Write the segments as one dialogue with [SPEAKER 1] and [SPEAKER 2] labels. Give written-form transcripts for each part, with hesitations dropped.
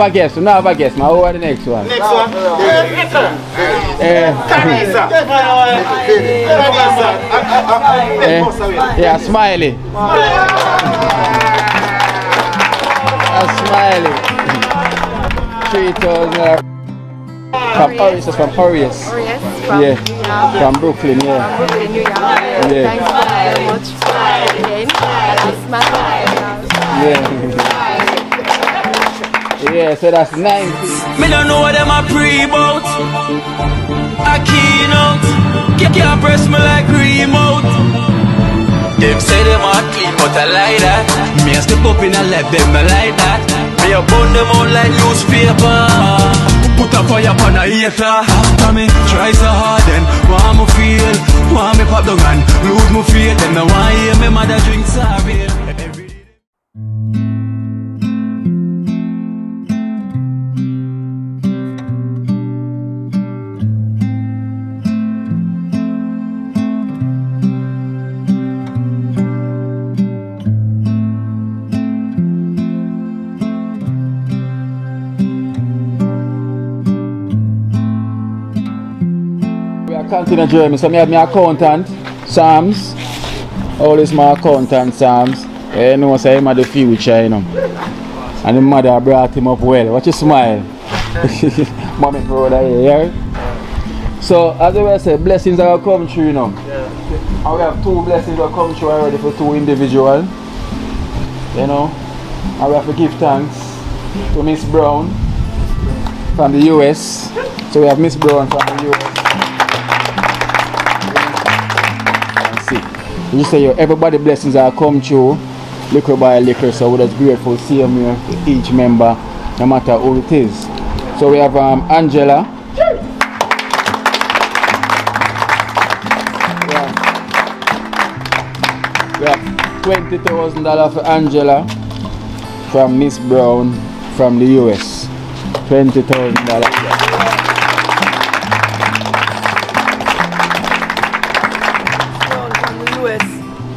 [SPEAKER 1] I guess, no, I guess. Now, who are the next one?
[SPEAKER 2] Next one.
[SPEAKER 1] Yeah, Smiley. Smiley. 3,000. From Orius, from Orius. Yeah, from Brooklyn, yeah.
[SPEAKER 3] From Brooklyn, New York.
[SPEAKER 1] Yeah.
[SPEAKER 3] Thanks very much. Again,
[SPEAKER 1] Yeah. Yeah, so that's 90.
[SPEAKER 4] Me don't know what them a pre-bout. A Kino. Can't press me like remote. Them say them a clean, but I like that. Me a step up in a left, them I like that. Me a burn them out like newspaper. Put a fire upon a hater. After me try so hard, then want me feel, want me pop down and lose me faith. Then me want hear me mother drink sorry.
[SPEAKER 1] Continue journey. So I have my accountant, Sam's. All is my accountant, Sam's. You know, so him at the future, you know. And the mother brought him up well. Watch your smile. Mommy brother here. So as I was saying, blessings are come through, you know. Yeah. And we have 2 blessings that come through already for 2 individuals. You know. And we have to give thanks to Miss Brown from the US. So we have Miss Brown from the US. You say everybody blessings are come through liquor by liquor, so we're just grateful seeing here each member, no matter who it is. So we have Angela. We have $20,000 for Angela from Miss Brown from the US. $20,000.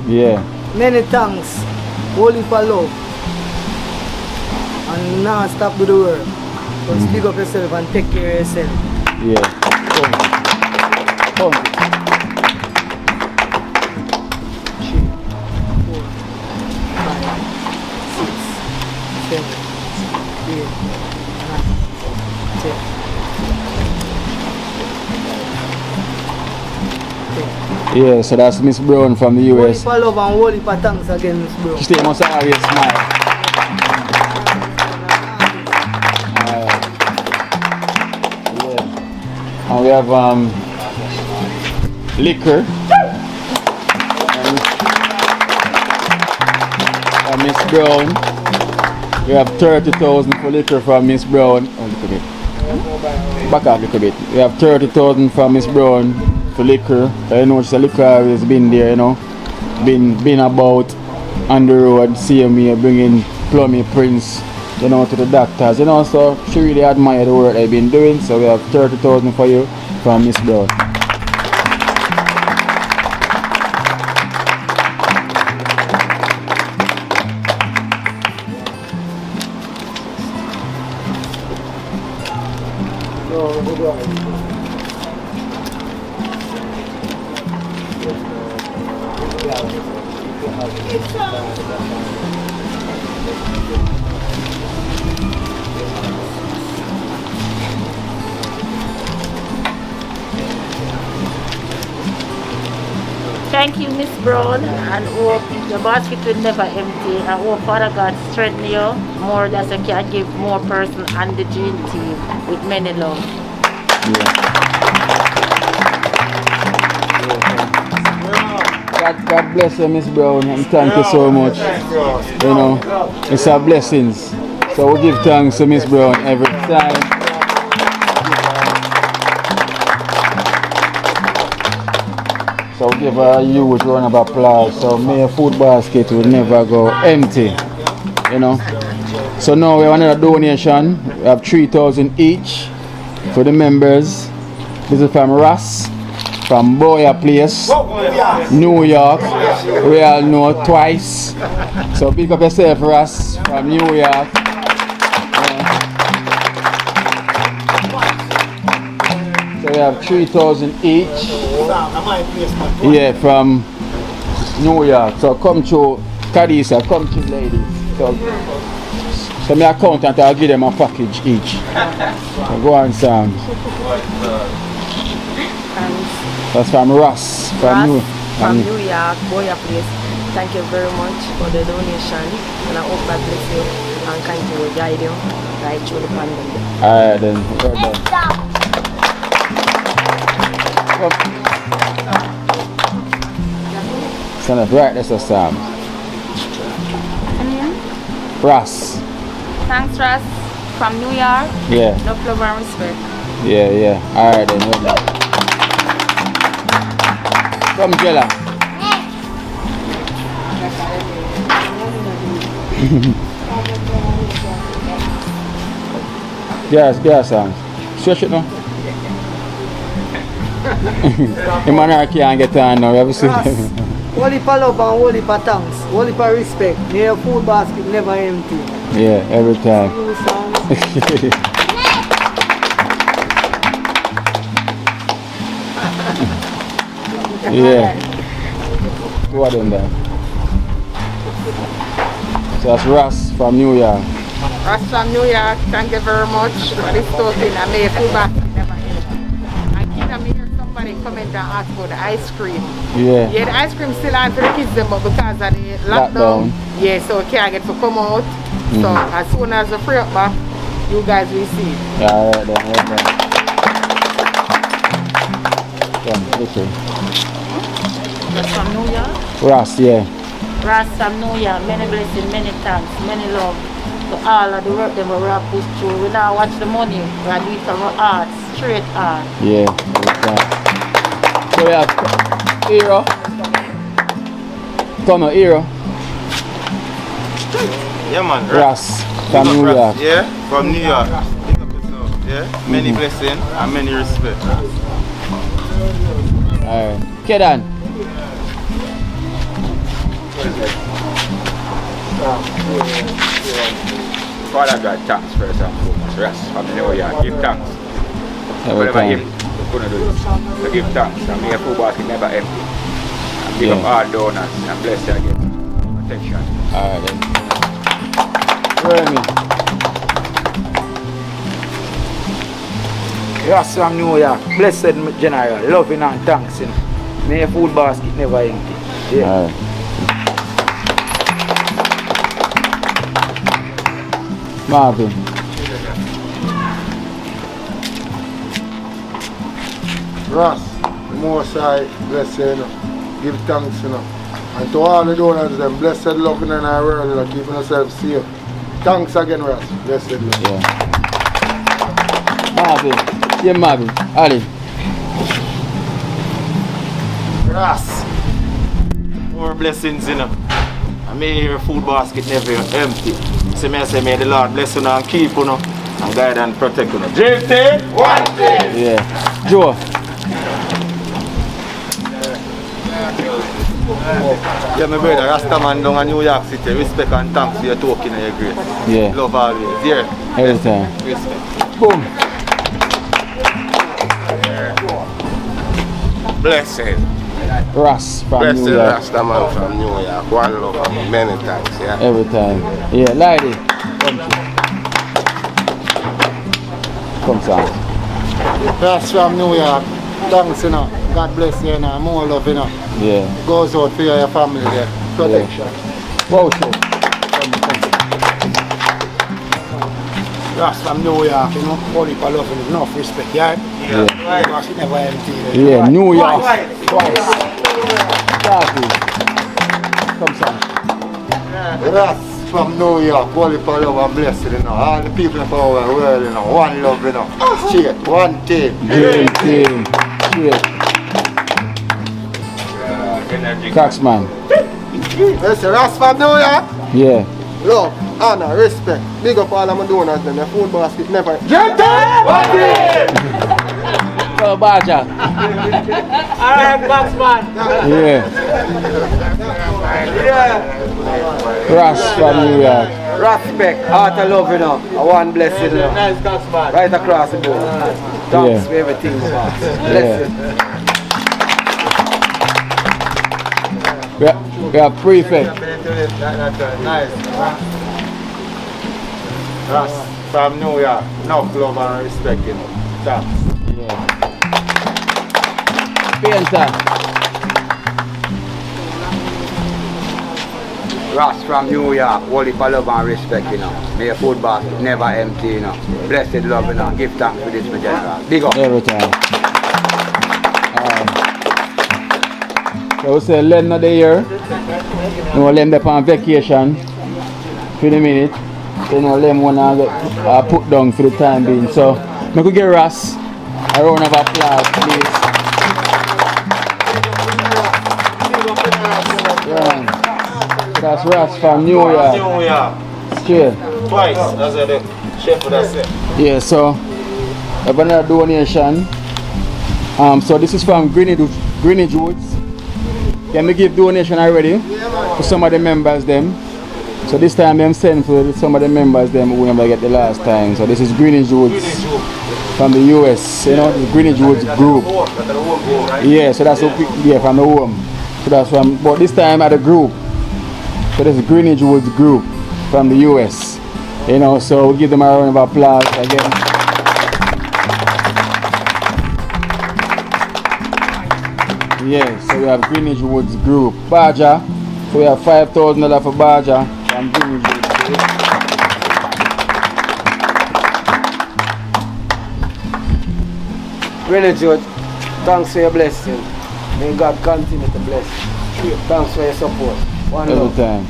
[SPEAKER 1] Yeah.
[SPEAKER 5] Many thanks. Holy for love. And now stop with the work. So speak up yourself and take care of yourself.
[SPEAKER 1] Yeah. Come. 3, 4, 5, 6, 7, 8, 9, 10. Yeah, so that's Miss Brown from the US.
[SPEAKER 5] Holy for love and holy for thanks again, Miss Brown.
[SPEAKER 1] She still must always smile. Yeah. And we have liquor. And Miss Brown. We have 30,000 for liquor from Miss Brown. Oh, look a bit. Back up a little bit. We have 30,000 from Miss Brown for liquor. You know, she's a liquor always been there, you know. Been about on the road, seeing me bringing Plummy Prince, you know, to the doctors, you know, so she really admire the work I've been doing. So we have 30,000 for you from Miss Brown.
[SPEAKER 6] Thank you, Miss Brown, and hope your basket will never empty. I hope Father God strengthen you more that you can give more person and the dream team with many love.
[SPEAKER 1] God bless you, Miss Brown, and thank you so much. You know, it's our blessings. So we give thanks to Miss Brown every time. So give her a huge round of applause. So may a food basket will never go empty. You know. So now we have another donation. We have 3,000 each for the members. This is from Ross, from Boya Place, New York. We all know twice. So pick up yourself, Ross, from New York. we have 3,000 each. Yeah, from New York. So come to Kadisa, come to ladies. So my accountant, I'll give them a package each. So go on, Sam. That's from Ross.
[SPEAKER 3] From New York, Boya Place. Thank you very much for the donation. And I hope God bless you and continue to guide you right through the pandemic.
[SPEAKER 1] Alright then, well done. Stand up, right, that's a Sam. Ross.
[SPEAKER 3] Thanks, Russ. From New York.
[SPEAKER 1] Yeah.
[SPEAKER 3] No love and respect.
[SPEAKER 1] Yeah. Alright then, well done. Come, Jella. Yes, Sam. Stretch it now. The man I can't get on now, you ever see them?
[SPEAKER 5] Holy pa love and holy pa thanks. Holy pa respect. May your food basket never empty.
[SPEAKER 1] Yeah, every time. Yeah. What in there? So that's Ross from New York.
[SPEAKER 6] Ross from New York, thank you very much for this token. I made a full basket never end. I can't hear somebody comment and ask for the ice cream.
[SPEAKER 1] Yeah.
[SPEAKER 6] Yeah, the ice cream still on for the kids them, but because of the lockdown. Yeah, so we can't get to come out. So as soon as the free up back, you guys will see.
[SPEAKER 1] Yeah, alright then, right then. Come, listen.
[SPEAKER 6] That's from New York?
[SPEAKER 1] Ross, yeah.
[SPEAKER 6] Ross from New York, many blessings, many thanks, many love to all of the work that we have pushed through. We now watch the money, we are doing from our art, straight art.
[SPEAKER 1] Yeah, every time. So we have Hero. Come on, Hero.
[SPEAKER 2] Yeah, man.
[SPEAKER 1] Ross from New York.
[SPEAKER 2] Yeah, from New York. Big up yourself. Yeah, many blessings and many respect.
[SPEAKER 1] Alright. Kedan.
[SPEAKER 7] Father God, thanks first and foremost. Ross from New York, give thanks.
[SPEAKER 1] Every
[SPEAKER 7] Whatever him
[SPEAKER 1] time.
[SPEAKER 7] gonna do this. So give thanks. And may a food basket never empty. And give up all donors and bless you again. Protection.
[SPEAKER 1] Alright then. Remy.
[SPEAKER 8] Ross from New York, blessed general, loving and thanks. You know. May your food basket never empty. Yeah.
[SPEAKER 1] Alright. Marvin.
[SPEAKER 9] Ross, the Most High, bless you, you know. Give thanks, you know. And to all the donors, them blessed love in our world, you know, keeping yourself safe. Thanks again, Ross. Blessed love.
[SPEAKER 1] Yeah. Marvin. Yeah, Marvin. Ali.
[SPEAKER 2] Ross, more blessings, you know. And may your food basket never empty. So may I say, may the Lord bless you and keep you, know, and guide and protect you. Dream team, one team.
[SPEAKER 1] Yeah. Joe.
[SPEAKER 2] Yeah, my brother, Rastaman down in New York City. Respect and thanks for your token and your grace.
[SPEAKER 1] Yeah.
[SPEAKER 2] Love always. Yeah.
[SPEAKER 1] Every time.
[SPEAKER 2] Respect.
[SPEAKER 1] Boom.
[SPEAKER 2] Blessed.
[SPEAKER 1] Ross from
[SPEAKER 9] Blessed
[SPEAKER 1] New York.
[SPEAKER 9] Rastaman from New York. One love and many thanks, yeah.
[SPEAKER 1] Every time. Yeah, lady. Come, son.
[SPEAKER 9] Ross from New York. Thanks, you know. God bless you, you know. More love, you know.
[SPEAKER 1] Yeah.
[SPEAKER 9] Goes out for your family, yeah. Protection.
[SPEAKER 1] Wow, shit.
[SPEAKER 8] Ross from New York, you know. Holy pa love and enough respect, yeah.
[SPEAKER 1] Yeah.
[SPEAKER 8] Basket never empty.
[SPEAKER 1] Yeah, New York. Twice. Coffee. Come, son.
[SPEAKER 9] Ross from New York, holy pa love and blessed, you know. All the people in our world, you know. One love, you know. Straight, one team.
[SPEAKER 1] Dream team. Straight. Coxman.
[SPEAKER 9] Listen, Ross from New York.
[SPEAKER 1] Yeah.
[SPEAKER 9] Love, honor, respect. Big up all of my donors, then the food basket never.
[SPEAKER 1] for Baja.
[SPEAKER 8] Alright, Boxman.
[SPEAKER 1] Yeah.
[SPEAKER 8] Yeah.
[SPEAKER 1] Ross from New York.
[SPEAKER 5] Respect, heart of love, you know. I want blessing, you know.
[SPEAKER 8] Nice Boxman.
[SPEAKER 5] Right across the board. Thanks for everything, boss. Blessing.
[SPEAKER 1] We have prefect.
[SPEAKER 2] Nice. Ross from New York. Enough love and respect, you know. Thanks.
[SPEAKER 1] Painter.
[SPEAKER 8] Ross from New York, only for love and respect, you know. May your food basket never empty, you know. Blessed love, you know. Give thanks for this, my general. Big up.
[SPEAKER 1] Every time. So we say Len not there. No, Len up on vacation for the minute. You know, Len wanna put down for the time being. So we could get Ross a round of applause, please. Yeah. That's Ross from New York.
[SPEAKER 2] New York.
[SPEAKER 1] Straight.
[SPEAKER 2] Twice. That's what the chef would have said.
[SPEAKER 1] Yeah, so we have another donation. So this is from Greenwich Woods. Can we give donation already to some of the members them? So this time them send for some of the members them who never get the last time. So this is Greenwich Woods from the US, you know, the Greenwich Woods group. Yeah, so that's from the home. So that's from, but this time at the group. So this is Greenwich Woods group from the US. You know, so we'll give them a round of applause again. Yeah, so we have Greenwich Woods group. Baja, so we have $5,000 for Baja from Greenwich Woods group.
[SPEAKER 5] Greenwich Woods, thanks for your blessing. May God continue to bless. Thanks for your support. One
[SPEAKER 1] Every
[SPEAKER 5] love.
[SPEAKER 1] time.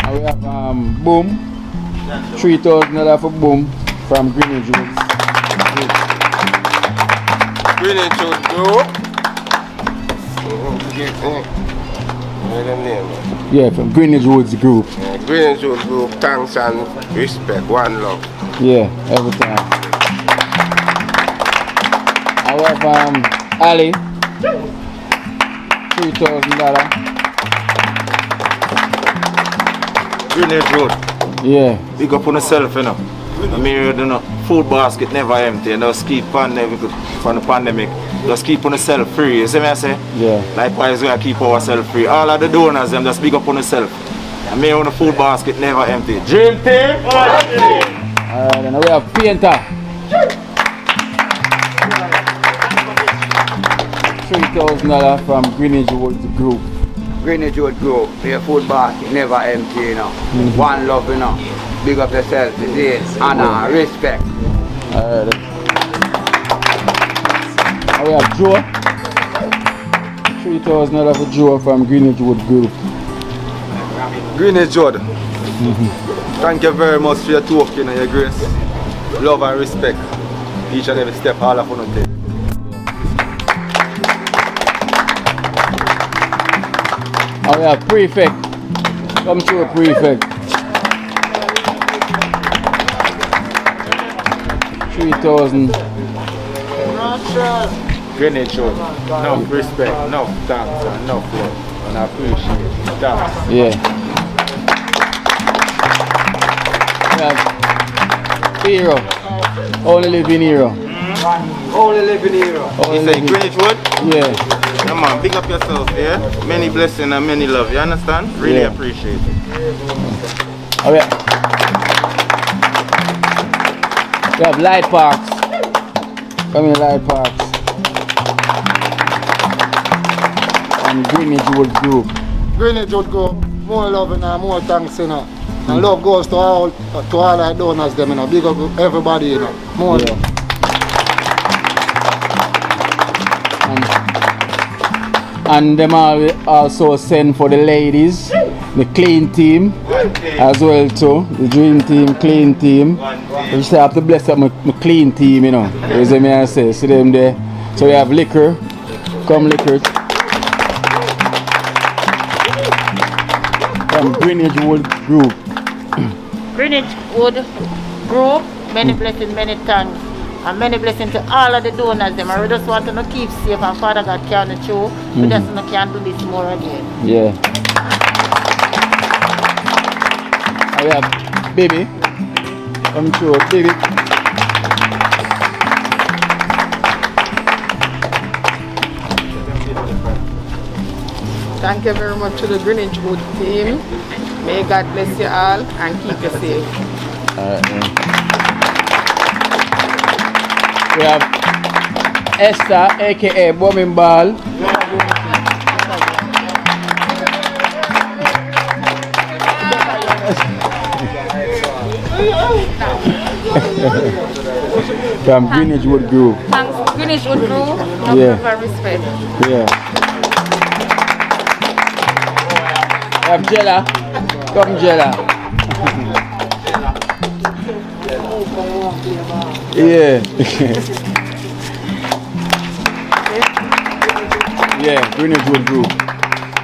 [SPEAKER 1] And we have Boom, $3,000 for Boom from Greenwich Woods.
[SPEAKER 10] Greenwich Woods Group.
[SPEAKER 1] Yeah, from Greenwich Woods group.
[SPEAKER 10] Greenwich Woods Group, thanks and respect, one love.
[SPEAKER 1] Yeah, every time. I have Ali, $3,000.
[SPEAKER 2] Greenwich Road.
[SPEAKER 1] Yeah.
[SPEAKER 2] Big up on yourself, you know. I mean, you know, food basket never empty. You know, just keep on from the pandemic. Just keep on yourself free. You see me I say?
[SPEAKER 1] Yeah.
[SPEAKER 2] Likewise, we keep ourselves free. All of the donors, them just big up on yourself. I mean, on the food basket never empty. Dream team.
[SPEAKER 1] Alright, and we have Painter. $3,000 from Greenwich Woods group.
[SPEAKER 8] Greenwich Woods Group, your food basket never empty, you know. One love, you know. Big up yourself, disease, honor, respect.
[SPEAKER 1] Alright. And we have Joe. $3,000 for Joe from Greenwich Woods group.
[SPEAKER 11] Greenwich Woods. Thank you very much for your token and your grace. Love and respect. Each and every step all of you take.
[SPEAKER 1] And we have Prefect. Come through, Prefect. 3,000.
[SPEAKER 2] Greenwich Road. Enough respect, enough thanks, and enough love. And I appreciate it. Thanks.
[SPEAKER 1] Yeah. We have Hero. Only living hero.
[SPEAKER 5] Only living hero.
[SPEAKER 2] You say Greenwich Road?
[SPEAKER 1] Yeah.
[SPEAKER 2] Come on, big up yourself, yeah? Many blessings and many love, you understand? Really
[SPEAKER 1] Yeah.
[SPEAKER 2] appreciate it.
[SPEAKER 1] Oh, yeah. We have Light Parks. Come in, Light Parks. And Greenwich Woods group.
[SPEAKER 9] Greenwich Woods Group, more love and more thanks, you know. And love goes to all our donors, them, you know. Big up everybody, you know. More love.
[SPEAKER 1] And them all also send for the ladies, the clean team as well too. The dream team, clean team. You just have to bless up my clean team, you know. You see me I say, see them there. So we have liquor, come liquor. From Greenwich Wood Group.
[SPEAKER 6] Greenwich Wood Group, Many blessings, many thanks. And many blessings to all of the donors. Them. I just want to keep safe and Father God carry the through. We just can't do this more again.
[SPEAKER 1] Yeah. And we have baby. Come through, baby.
[SPEAKER 12] Thank you very much to the Greenwich Wood team. May God bless you all and keep you safe.
[SPEAKER 1] Alright, we have Esther, aka Bombing Ball. From Greenwich Wood Group.
[SPEAKER 12] Thanks, Greenwich Wood Group.
[SPEAKER 1] Yeah.
[SPEAKER 12] For respect.
[SPEAKER 1] Yeah. We have Jella. Come Jella. Yeah. Yeah, Greenwich Wood Group.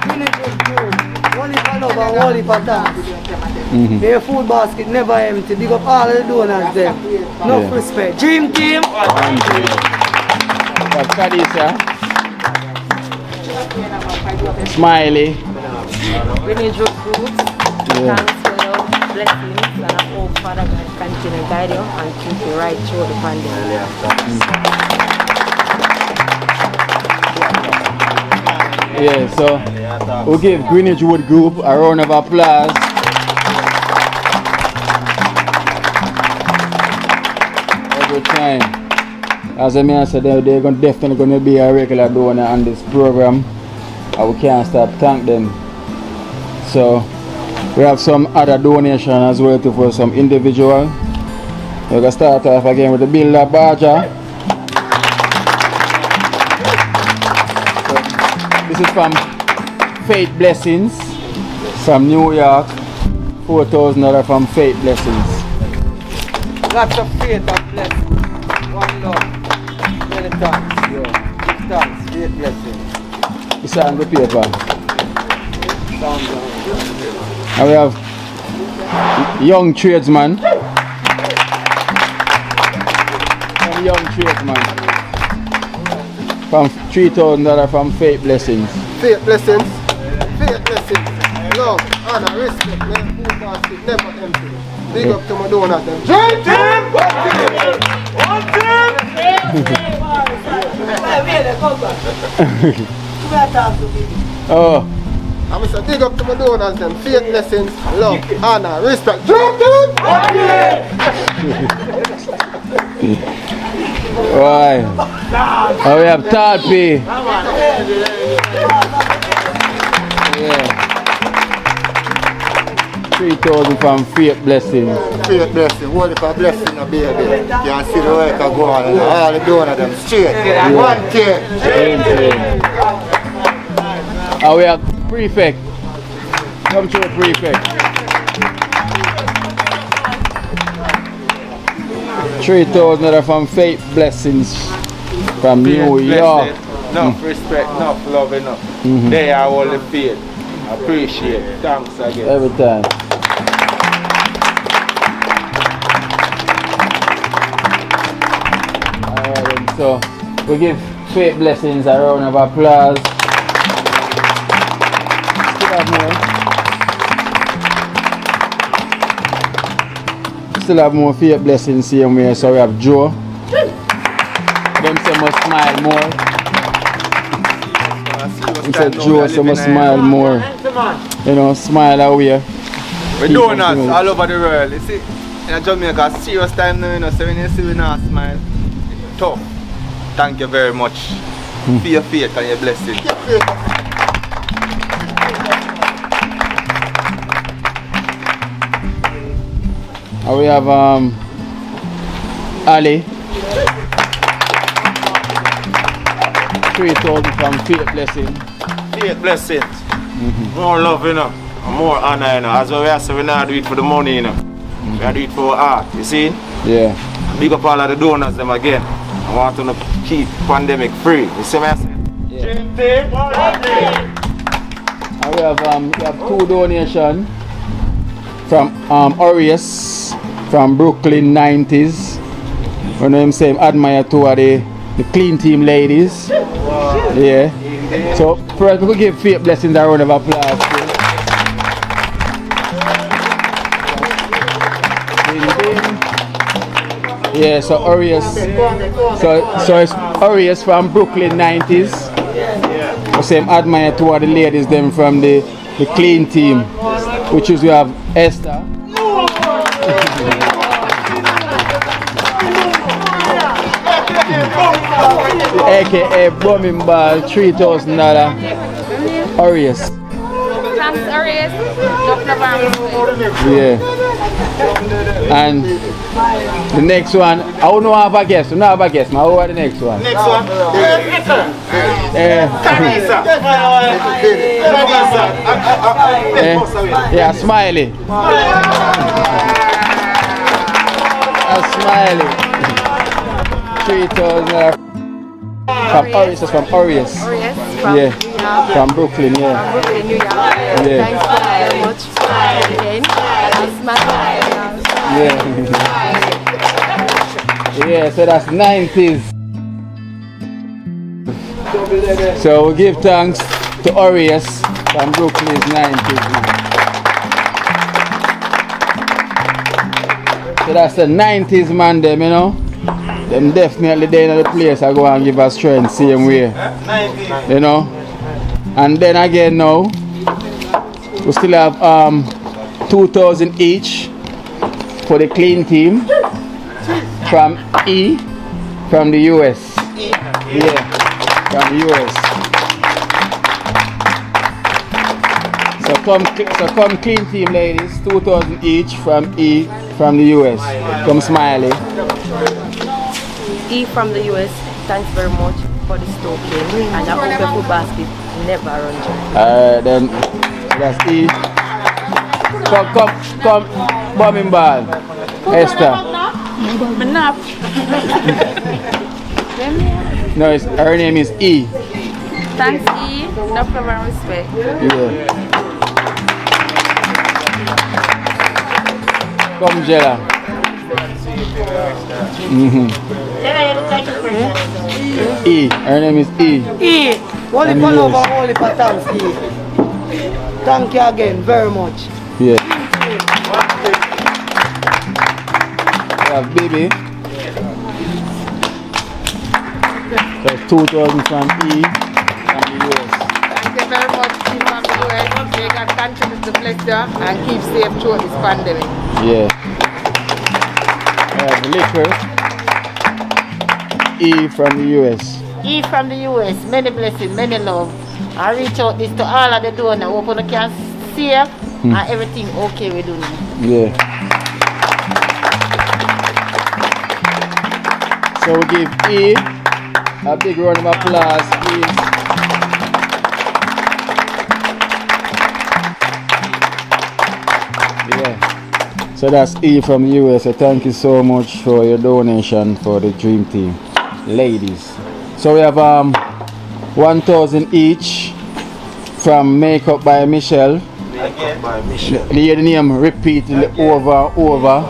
[SPEAKER 5] Greenwich Wood Group. One for love and one for thanks. Their food basket never empty. Big up all the donors there. Enough respect. Dream team.
[SPEAKER 1] We have Kadisa. Smiley.
[SPEAKER 3] Greenwich Wood Group.
[SPEAKER 1] Yeah.
[SPEAKER 3] Thanks for your blessings, and I hope Father God continue to guide you and keep you right through the pandemic.
[SPEAKER 1] Yeah, so we'll give Greenwich Wood Group a round of applause. Every time. As I said, they're definitely going to be a regular donor on this program. And we can't stop thank them. So we have some other donation as well too for some individual. We're going to start off again with the Builder Badger. This is from Faith Blessings from New York. $4,000 from Faith Blessings.
[SPEAKER 5] Lots of faith and blessings. One love. Many thanks. Give thanks. Faith blessings.
[SPEAKER 1] It's on the paper. And we have Young Tradesman. From Young Tradesman. From $3,000 from Faith Blessings.
[SPEAKER 9] Faith blessings. Faith blessings. Love, honor, respect. May food basket never empty. Big up to my donors. Dream team! One
[SPEAKER 1] Oh.
[SPEAKER 9] I'm going to dig up to my donors them. Faith blessings, love, honor, respect. Dream team!
[SPEAKER 1] Why? Oh, we have Talpi. Yeah. 3,000 from Faith Blessings.
[SPEAKER 9] Faith blessing, what if a blessing a baby? You can see the work I go on and all the donors them straight.
[SPEAKER 1] Yeah.
[SPEAKER 9] One tear.
[SPEAKER 1] And we have Prefect. Come to the Prefect. $3,000 from Faith Blessings from New York.
[SPEAKER 2] Enough respect, enough love, enough. They are all the faith. Appreciate. Thanks again.
[SPEAKER 1] Every time. Alright, so we give Faith Blessings a round of applause. Still have more. Still have more Faith Blessings same way. So we have Joe. Them say must smile more. He said Joe say must smile more. You know, smile away.
[SPEAKER 11] We're donors all over the world. You see, in Jamaica, serious time now, you know, so when you see we not smile, it's tough. Thank you very much for your faith and your blessing.
[SPEAKER 1] And we have Ali. 3,000 from Faith Blessing.
[SPEAKER 2] Faith blessings. More love, you know. And more honor, you know. As well as we not do it for the money, you know. We do it for art, you see?
[SPEAKER 1] Yeah.
[SPEAKER 2] Big up all of the donors them again. I want to keep pandemic free. You see what I say?
[SPEAKER 1] And we have 2 donations from Orius from Brooklyn 90s. You know him saying admire two of the clean team ladies. Yeah. So first we could give Faith Blessings a round of applause. Yeah, so Orius. So it's Orius from Brooklyn 90s. The same admire two of the ladies them from the clean team, which is we have Esther. AKA Bumming Ball, $3,000. Orius.
[SPEAKER 12] Thanks, Arias.
[SPEAKER 1] Yeah. And the next one, I don't know have a guess. You don't have a guess, man. Who are the next one?
[SPEAKER 2] Next one.
[SPEAKER 1] Yeah, Smiley. Smiley. $3,000. From Orius, from Orius. Yeah. From Brooklyn, yeah.
[SPEAKER 3] From Brooklyn, New York.
[SPEAKER 1] Yeah.
[SPEAKER 3] Thanks very much again.
[SPEAKER 1] Yeah. Yeah, so that's 90s. So we give thanks to Orius from Brooklyn's 90s. So that's the 90s man them, you know. Them definitely they in the place I go and give us strength same way. You know. And then again now we still have 2,000 each for the clean team from E from the US. Yeah, from the US. So come clean team ladies, 2,000 each from E from the US. Come Smiley.
[SPEAKER 3] E from the US, thanks very much for this token. And I hope your food basket never run dry.
[SPEAKER 1] Then so that's E. Come, Bumming Ball. Esther. No, her name is E.
[SPEAKER 12] Thanks, E. No problem, respect.
[SPEAKER 1] Yeah. Come, Jella. E. Her name is E.
[SPEAKER 5] E. Holy for love and holy for thanks, E. Thank you again very much.
[SPEAKER 1] Yeah. We have Baby. That's 2,000 from E from the US.
[SPEAKER 12] Thank you very much, E from the US. May God continue to bless you and keep safe through this pandemic.
[SPEAKER 1] Yeah. We have Liquor. E from the US.
[SPEAKER 6] E from the US, many blessings, many love. I reach out this to all of the donors. Hope you can save and everything okay with you.
[SPEAKER 1] Yeah. So we give E a big round of applause, please. Yeah. So that's E from the US. So thank you so much for your donation for the Dream Team, ladies. So we have 1,000 each from Makeup by Michelle. The name repeatedly over and over.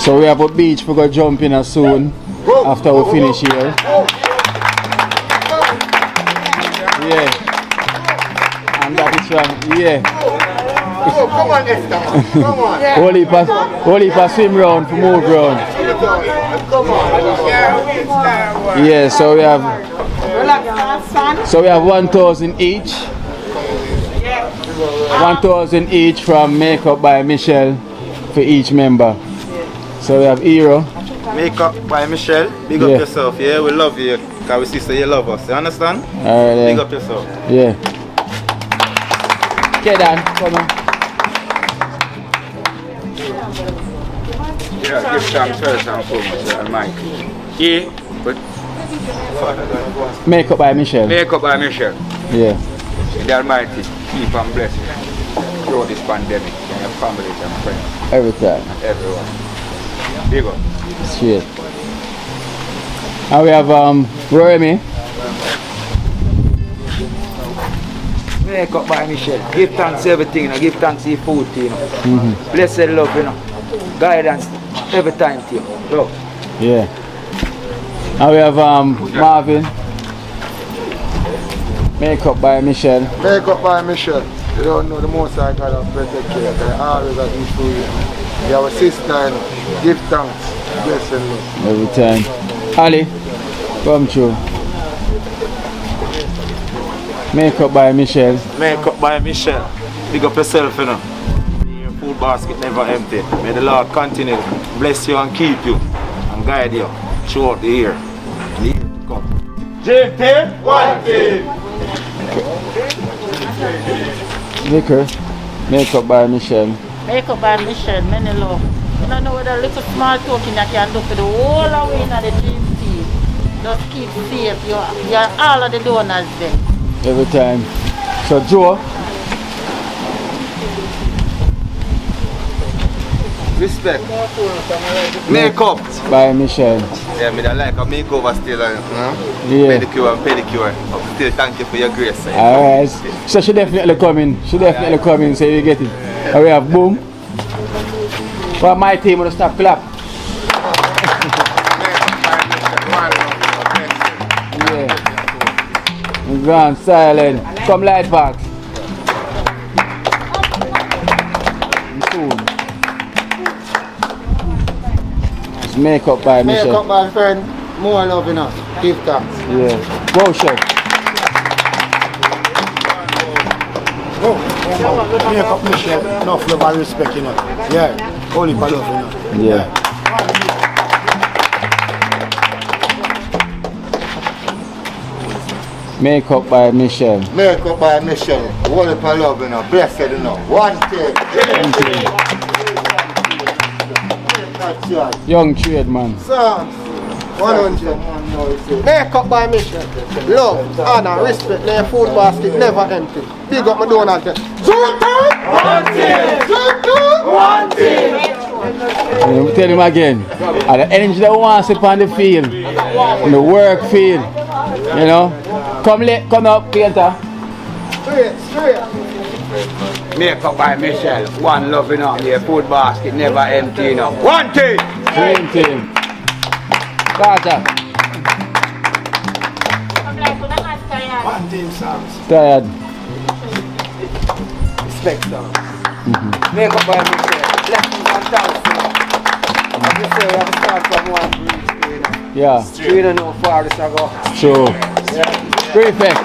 [SPEAKER 1] So we have a beach we go jump in soon after we finish here. Yeah. And that is from
[SPEAKER 11] Come on, Esther. Come on.
[SPEAKER 1] Only for swim round, for move round.
[SPEAKER 11] Come on.
[SPEAKER 1] Yeah, so we have 1,000 each. 1,000 each from Makeup by Michelle for each member. So we have Hero.
[SPEAKER 11] Makeup by Michelle. Big up yourself, yeah? We love you. Because we see so you love us. You understand?
[SPEAKER 1] Alright,
[SPEAKER 11] big up yourself.
[SPEAKER 1] Yeah. Okay, Dan, come on.
[SPEAKER 7] Yeah, give thanks first and foremost to Almighty. E.
[SPEAKER 1] Makeup by Michelle.
[SPEAKER 7] Makeup by Michelle.
[SPEAKER 1] Yeah.
[SPEAKER 7] The Almighty keep and bless you through this pandemic and your families and friends.
[SPEAKER 1] Every time.
[SPEAKER 7] And everyone. Big up.
[SPEAKER 1] Straight. And we have Remy.
[SPEAKER 8] Makeup by Michelle. Give thanks to everything, you know. Give thanks to your food, you know. Blessed love, you know. Guidance every time to you. Love.
[SPEAKER 1] Yeah. And we have Marvin. Makeup by Michelle.
[SPEAKER 9] Makeup by Michelle. You don't know the most I got to protect you. I always have been through you. You have a sister and give thanks. Bless and love.
[SPEAKER 1] Every time. Ali, come through. Makeup by Michelle.
[SPEAKER 2] Makeup by Michelle. Big up yourself, you know. Your food basket never empty. May the Lord continue to bless you and keep you and guide you throughout the year. The year to come. JT, one team.
[SPEAKER 1] Liquor. Makeup by Michelle.
[SPEAKER 6] Makeup by Michelle, many love. You don't know what a little small token that can do for the whole away in the dream team. Just keep safe. You're all of the donors then.
[SPEAKER 1] Every time. So Joe.
[SPEAKER 11] Respect. Makeup.
[SPEAKER 1] By Michelle.
[SPEAKER 11] Yeah, me don't like a makeover still,
[SPEAKER 1] Yeah.
[SPEAKER 11] pedicure and pedicure. Still thank you for your grace.
[SPEAKER 1] Alright. So she definitely coming. She definitely coming, so you get it. And we have Boom. For my team, we'll stop clap. Yeah. Grand silent. Come light box. Soon. It's makeup by Michelle.
[SPEAKER 9] Makeup by friend. More love enough. Give thanks.
[SPEAKER 1] Yeah. Go chef.
[SPEAKER 9] Makeup Michelle. Enough love and respect, you know. Yeah. Only for love, you know.
[SPEAKER 1] Yeah. Makeup by Michelle.
[SPEAKER 9] Makeup by Michelle. Only for love, you know. Blessed, you know. One thing. That's right.
[SPEAKER 1] Young trade man.
[SPEAKER 9] Psalms 100. Makeup by Michelle. Love, honor, respect. Their food basket never empty. Big up my donut. One team.
[SPEAKER 1] Tell him again. And the energy that wants it on the field, on the work field, you know. Come up, painter.
[SPEAKER 9] Straight.
[SPEAKER 8] Makeup by Michelle. One love in on your food basket never empty, you know. One team.
[SPEAKER 1] Dream team. Carter.
[SPEAKER 9] One team songs.
[SPEAKER 1] Tired.
[SPEAKER 8] Respect, sir. Makeup by Michelle. Blessings and thanks, you know. As you say, we have to start from one place, you know.
[SPEAKER 1] Yeah.
[SPEAKER 8] We don't know how far this will go.
[SPEAKER 1] True. Prefect.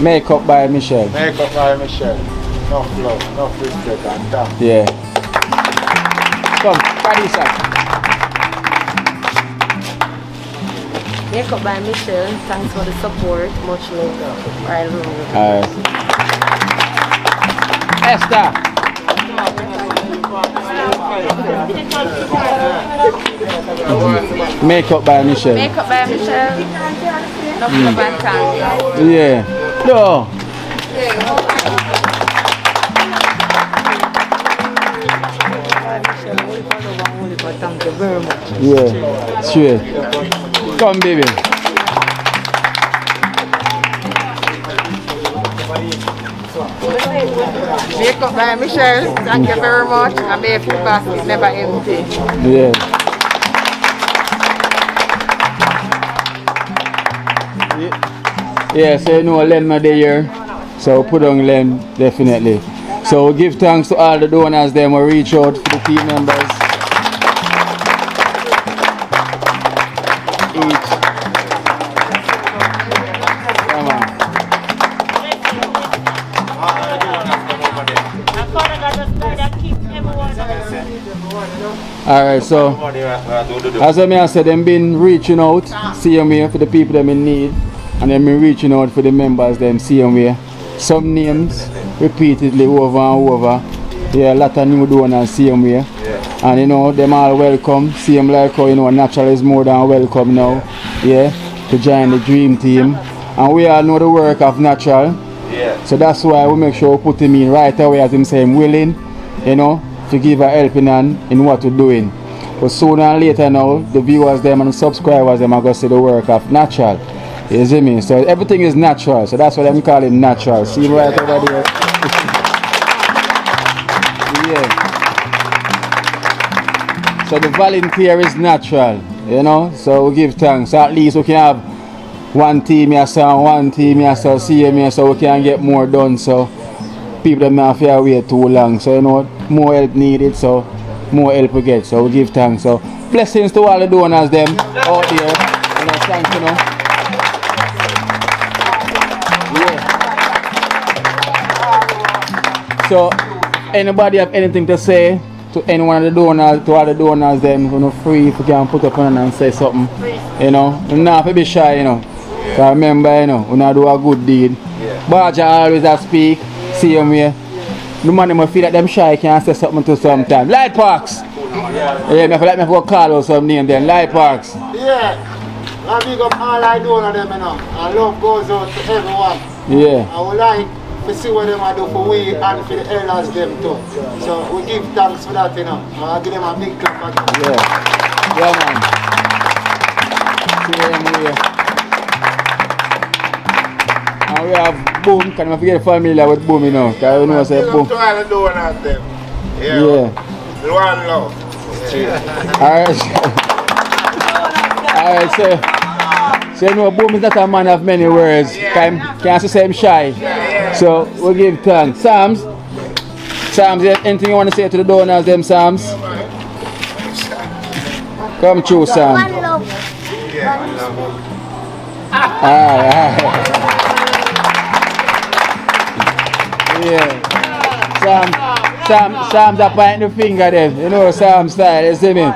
[SPEAKER 1] Makeup by Michelle.
[SPEAKER 9] Makeup by Michelle. Enough love, enough respect and thanks.
[SPEAKER 1] Yeah. Come, Parisa.
[SPEAKER 3] Makeup by Michelle. Thanks for the support. Much love. Right.
[SPEAKER 1] Alright. Esther. Makeup by Michelle.
[SPEAKER 12] Makeup by Michelle. Enough love and thanks.
[SPEAKER 1] Yeah. No.
[SPEAKER 5] Thank you very much.
[SPEAKER 1] Yeah. Sure. Come, baby.
[SPEAKER 12] Makeup by Michelle. Thank you very much. And may your food basket never empty.
[SPEAKER 1] Yeah. Yeah, so you know Len are there, so put on Len definitely. So give thanks to all the donors them who reach out for the team members. Each. Come on. Alright, so as I said, them been reaching out, same way for the people them in need, and them been reaching out for the members them same way. Some names repeatedly over and over. Yeah, a lot of new donors same way. And you know, them all welcome. Same like how you know Natural is more than welcome now. Yeah, to join the dream team. And we all know the work of Natural.
[SPEAKER 2] Yeah.
[SPEAKER 1] So that's why we make sure we put him in right away as him say him willing, you know, to give a helping hand in what we're doing. But sooner or later now, the viewers them and the subscribers them are going to see the work of Natural. You see me? So everything is natural. So that's what I'm calling Natural. See him right over there? Yeah. So the volunteer is natural, you know. So we give thanks. At least we can have one team here, so one team here, so see me, so we can get more done. So people don't have to wait too long. So you know, more help needed, so more help we get. So we give thanks. So blessings to all the donors them out there. You know, thanks, you know. Yeah. So anybody have anything to say to any one of the donors, to all the donors them, you know, free if you can put up on and say something. You know, you not have to be shy, you know. So remember, you know, we not do a good deed. Baja always a speak, see him here. The man them feel that them shy can say something to sometime. Light Parks! Yeah, I feel like I go call out some name then. Light Parks.
[SPEAKER 9] Yeah. I big up all I do on them, you know. And love goes out to everyone.
[SPEAKER 1] Yeah.
[SPEAKER 9] I would like to see what them do for we and for the elders them too. So we give thanks for that, you know. I give them a big clap again.
[SPEAKER 1] Yeah. Yeah, man. Same way. And we have Boom. Can I forget familiar with Boom, you know? Because you know say Boom.
[SPEAKER 9] To all the donors them.
[SPEAKER 1] Yeah.
[SPEAKER 9] One love.
[SPEAKER 1] Alright, so you know Boom is not a man of many words. Can't say him shy. So we give thanks. Sams, anything you want to say to the donors them, Sams? Come true, Sam.
[SPEAKER 13] One love.
[SPEAKER 1] Alright. Yeah. Sam's a pointing the finger then. You know Sam style, you see me?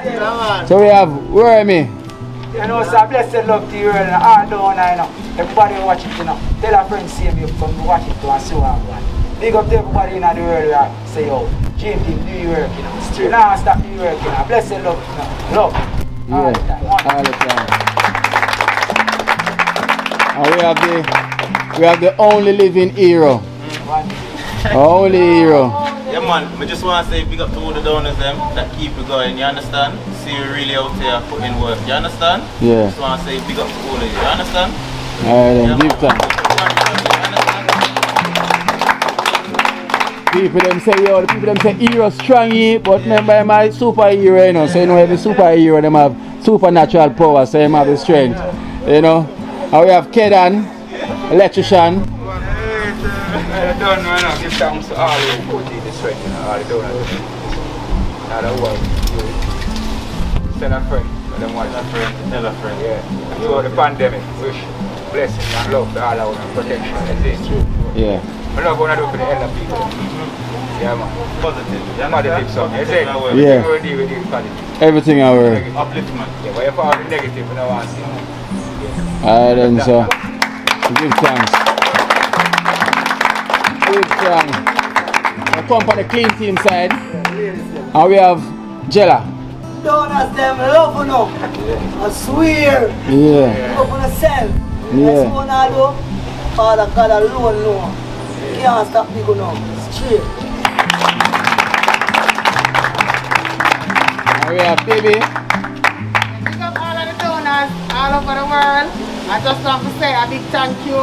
[SPEAKER 1] So we have Wormy.
[SPEAKER 14] You know, so blessed love to you and all down, you know. Everybody watch it, you know. Tell a friend, see me, come watch it and see what I'm. Big up to everybody in the world that say, yo, Jim, do your work, you know. You know, stop the work, you know. Blessed love, you know. Love. All the time.
[SPEAKER 1] All the time. And we have the only living hero. Only hero.
[SPEAKER 2] Yeah man, I just want to say big up to all the donors them that keep it going, you understand? See you really out there putting work, you understand?
[SPEAKER 1] Yeah.
[SPEAKER 2] Just want to say big up to all of you, you understand?
[SPEAKER 1] Alright then, give thanks. People them say, yo, the people them say hero strong, but remember I'm a superhero, you know, so you know every superhero them have supernatural power, so them have the strength, you know. And we have Kedan, electrician.
[SPEAKER 7] Done right now, give thanks to all who put in the sweat, you know, all the donors. Not a word. Tell a friend, tell a friend, yeah. So the pandemic, wish blessings and love to all our protection. That's it.
[SPEAKER 1] Yeah.
[SPEAKER 7] We're not going to do for the elder people. Yeah, man. Positive something. You say,
[SPEAKER 1] yeah.
[SPEAKER 7] We're dealing with the positive.
[SPEAKER 1] Everything our
[SPEAKER 7] upliftment. Yeah, but if all the negative, we don't want to see.
[SPEAKER 1] Alright then, so give thanks. Give thanks. We come for the clean team side. And we have Jella.
[SPEAKER 5] Donors them love you know. I swear.
[SPEAKER 1] Yeah.
[SPEAKER 5] Look on yourself.
[SPEAKER 1] Yeah.
[SPEAKER 5] That's what I do. Father God alone know. Can't stop me go now. Straight.
[SPEAKER 1] And we have Baby.
[SPEAKER 12] Big up all of the donors all over the world. I just want to say a big thank you.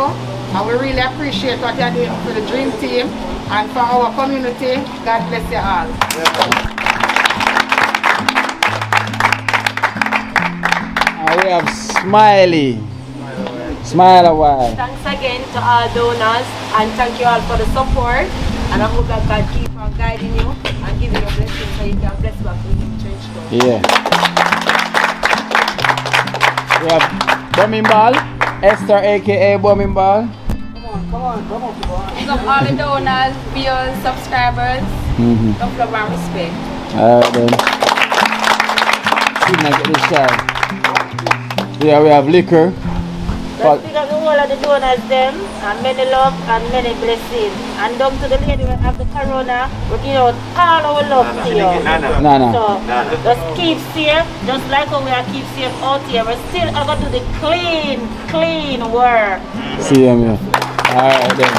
[SPEAKER 12] And we really appreciate what you're doing for the Dream Team and for our community. God bless you all.
[SPEAKER 1] And we have Smiley. Smile a while.
[SPEAKER 3] Thanks again to all donors and thank you all for the support. And I hope that God keep on guiding you and giving you blessings so you can bless back in TrenchTown.
[SPEAKER 1] Yeah. We have Bumming Ball, Esther aka Bumming Ball.
[SPEAKER 5] Come on.
[SPEAKER 15] Big up all the donors, viewers, subscribers. Love, love and respect.
[SPEAKER 1] Alright then. See if I get this side. Yeah, we have Liquor.
[SPEAKER 6] Let's pick up the whole of the donors them and many love and many blessings. And down to the lady who have the corona, we give out all our love to you.
[SPEAKER 1] Nana.
[SPEAKER 6] So just keep safe, just like how we are keep safe out here. We're still going to do the clean work.
[SPEAKER 1] See him here. Alright then.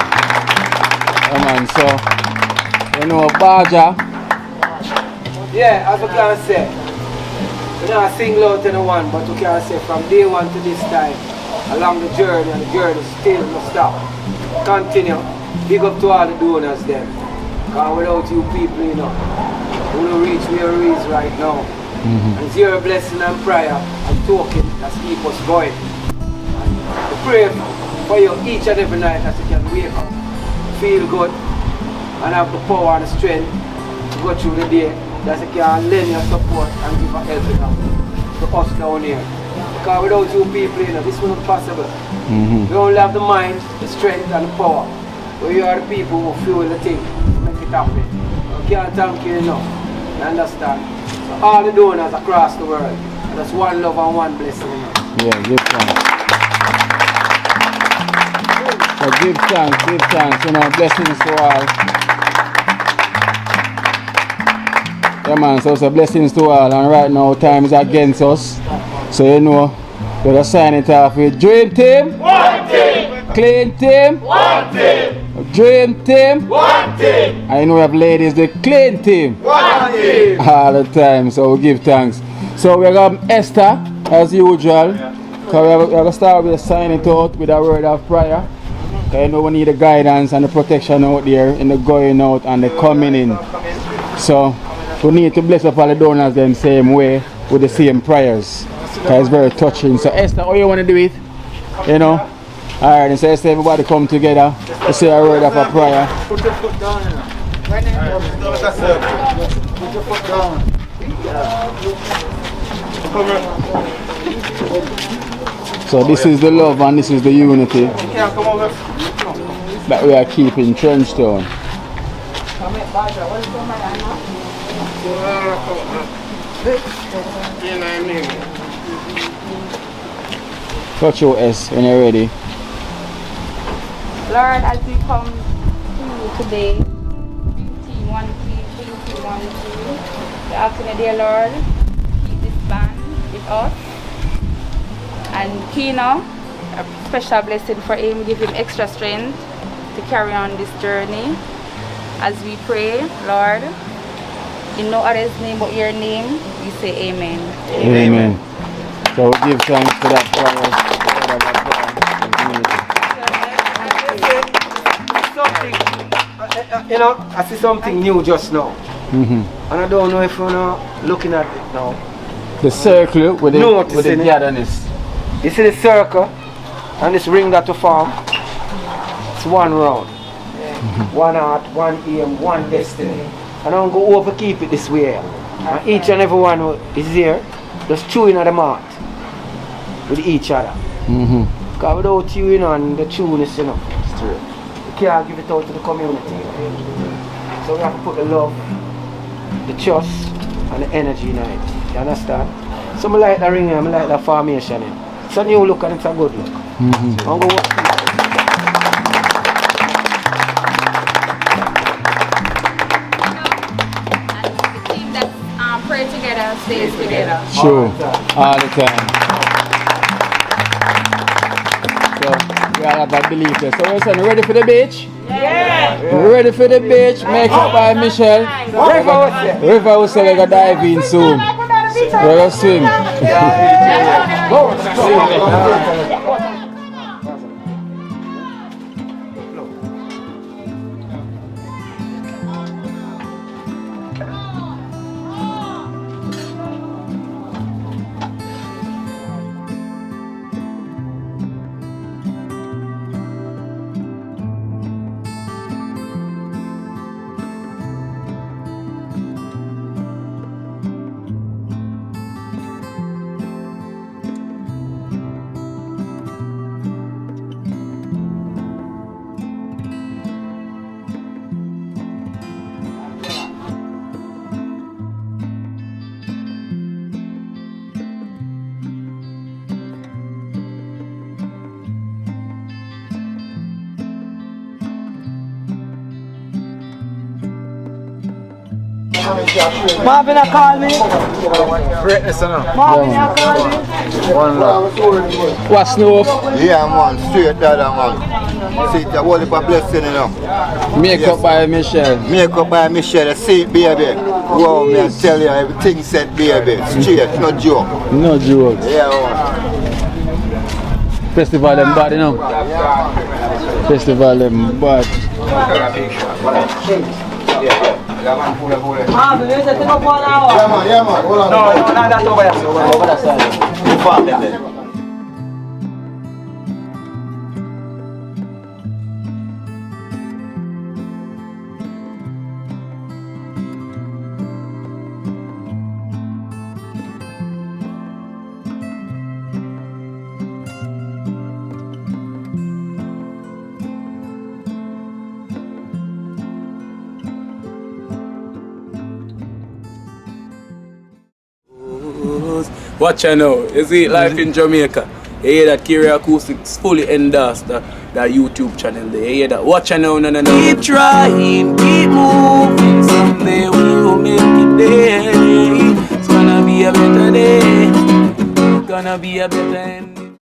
[SPEAKER 1] Come on, so you know Baja.
[SPEAKER 14] Yeah, as we can say, we're not single out anyone, but we can say from day one to this time, along the journey, and the journey still not stop. Continue. Big up to all the donors then. Because without you people, you know, we don't reach where we reach right now. And it's your blessing and prayer and token that keep us going. And we pray for you each and every night that you can wake up, feel good, and have the power and the strength to go through the day, that you can lend your support and give a helping hand to us down here. Because without you people, this wouldn't be possible. We only have the mind, the strength and the power. But you are the people who fuel the thing to make it happen. We can't thank you enough. You understand? So all the donors across the world, that's one love and one blessing.
[SPEAKER 1] Yeah, give thanks. So give thanks, you know, blessings to all. Yeah man, so it's a blessings to all, and right now time is against us. So you know, we're gonna sign it off with Dream Team, one team, Clean Team, one team, Dream Team, one team. I know we have ladies, the Clean Team, one team. All the time, so we give thanks. So we have Esther, as usual. So we're going to start with signing it out with a word of prayer. Because you know we need the guidance and the protection out there in the going out and the coming in. So we need to bless up all the donors the same way with the same prayers. Because it's very touching. So Esther, how you want to do it? You know? Alright, so Esther, everybody come together to say a word of a prayer.
[SPEAKER 9] Put your foot down, you know. Put your foot down.
[SPEAKER 1] So this is the love and this is the unity that we are keeping TrenchTown. Touch your S when you're ready.
[SPEAKER 15] Lord, as we come to you today, team 1 team, team 1 team, we ask you, dear Lord, keep this band with us. And Kino, a special blessing for him, give him extra strength to carry on this journey. As we pray, Lord, in no other's name but your name, we say amen.
[SPEAKER 1] Amen. So we give thanks for that prayer.
[SPEAKER 14] You know, I see something new just now. And I don't know if you're looking at it now.
[SPEAKER 1] The circle with the gatherness.
[SPEAKER 14] You see the circle and this ring that you form? It's one round. One heart, one aim, one destiny. And I'm going to overkeep it this way. And each and every one who is here, just chewing at the mark with each other. Because without you, you know, and the trueness, you know, you can't give it out to the community. So we have to put the love, the trust, and the energy in it. You understand? So I like the ring, I like the formation. It's a new look and it's a good look. I'm going to work.
[SPEAKER 15] Pray together, stays together.
[SPEAKER 1] Sure, all the time. So we all have a belief there. So we're saying, ready for the beach? Yeah. Ready for the beach? Make up by Michelle. River will say we're going to dive in soon. We're going to swim.
[SPEAKER 5] Marvin, I call me.
[SPEAKER 11] Greatness,
[SPEAKER 5] Marvin, I call me.
[SPEAKER 11] One love.
[SPEAKER 1] What's new?
[SPEAKER 13] Yeah, man, straight that, man. See, the whole heap of blessing, you know.
[SPEAKER 1] Make up by Michelle.
[SPEAKER 13] Make up by Michelle, see it, baby. Wow, me, I tell you, everything said, baby. Straight, no joke.
[SPEAKER 1] No joke.
[SPEAKER 13] Yeah, man.
[SPEAKER 1] Festival them bad, you know. Festival them bad.
[SPEAKER 11] Yeah, man, pull it.
[SPEAKER 5] Ah, we need to take up 1 hour.
[SPEAKER 9] Yeah, man. Hold on.
[SPEAKER 11] No, that's over there. Over that side. You farm them there.
[SPEAKER 16] Watch out now, you see life in Jamaica. You hear that Kiri Acoustics fully endorsed that YouTube channel there. You hear that? Watch out now, no. Keep trying, keep moving. Someday we will make it there. It's gonna be a better day. Gonna be a better end.